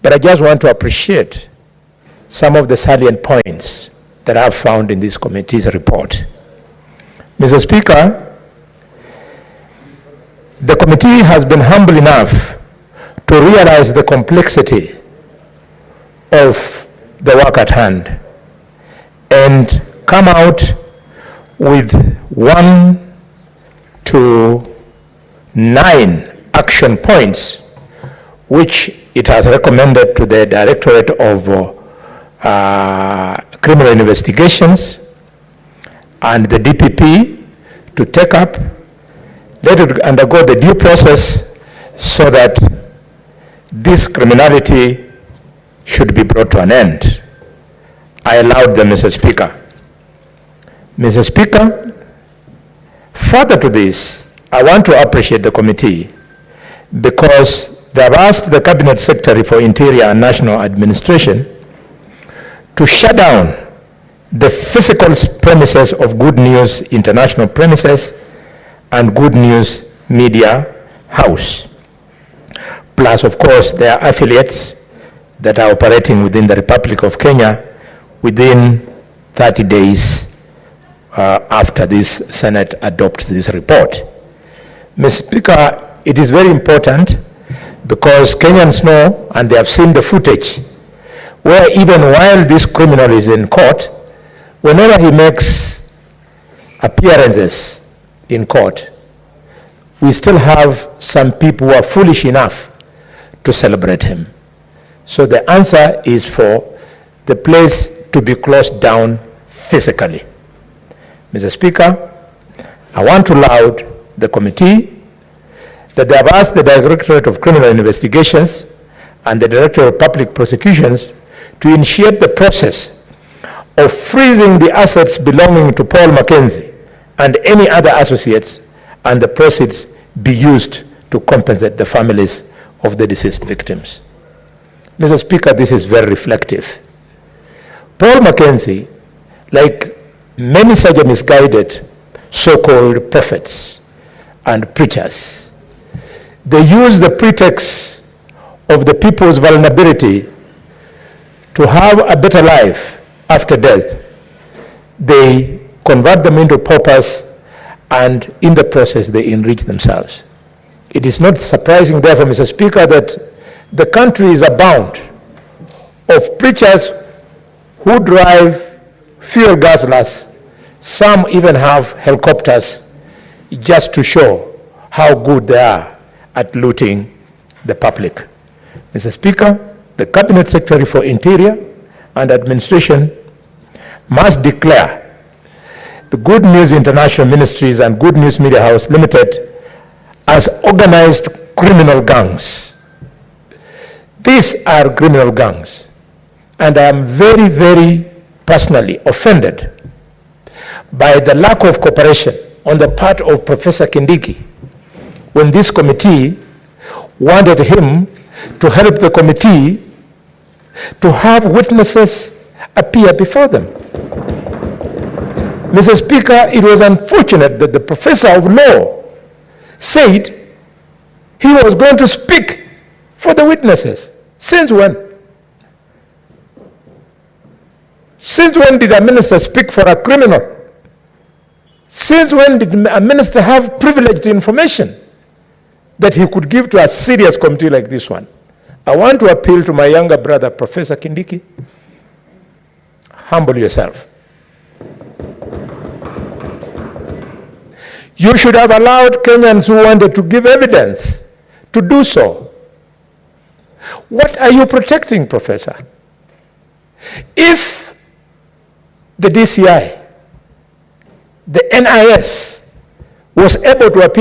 But I just want to appreciate some of the salient points that I've found in this committee's report. Mr. Speaker, the committee has been humble enough to realize the complexity of the work at hand and come out with 1 to 9 action points, which it has recommended to the Directorate of Criminal Investigations and the DPP to take up, let it undergo the due process so that this criminality should be brought to an end. I allowed them, Mr. Speaker. Mr. Speaker, further to this, I want to appreciate the committee because they have asked the Cabinet Secretary for Interior and National Administration to shut down the physical premises of Good News International Premises and Good News Media House, plus, of course, their affiliates that are operating within the Republic of Kenya within 30 days after this Senate adopts this report. Mr. Speaker, it is very important because Kenyans know, and they have seen the footage, where even while this criminal is in court, whenever he makes appearances in court, we still have some people who are foolish enough to celebrate him. So the answer is for the place to be closed down physically. Mr. Speaker, I want to laud the committee that they have asked the Directorate of Criminal Investigations and the Directorate of Public Prosecutions to initiate the process of freezing the assets belonging to Paul Mackenzie and any other associates, and the proceeds be used to compensate the families of the deceased victims. Mr. Speaker, this is very reflective. Paul Mackenzie, like many such misguided so-called prophets and preachers, they use the pretext of the people's vulnerability to have a better life after death. They convert them into paupers, and in the process they enrich themselves. It is not surprising, therefore, Mr. Speaker, that the country is abound of preachers who drive fuel gasless. Some even have helicopters just to show how good they are at looting the public. Mr. Speaker, the Cabinet Secretary for Interior and Administration must declare the Good News International Ministries and Good News Media House Limited as organized criminal gangs. These are criminal gangs, and I am very, very personally offended by the lack of cooperation on the part of Professor Kindiki when this committee wanted him to help the committee to have witnesses appear before them. Mr. Speaker, it was unfortunate that the professor of law said he was going to speak for the witnesses. Since when? Since when did a minister speak for a criminal? Since when did a minister have privileged information that he could give to a serious committee like this one? I want to appeal to my younger brother, Professor Kindiki. Humble yourself. You should have allowed Kenyans who wanted to give evidence to do so. What are you protecting, Professor? If the DCI, the NIS, was able to appear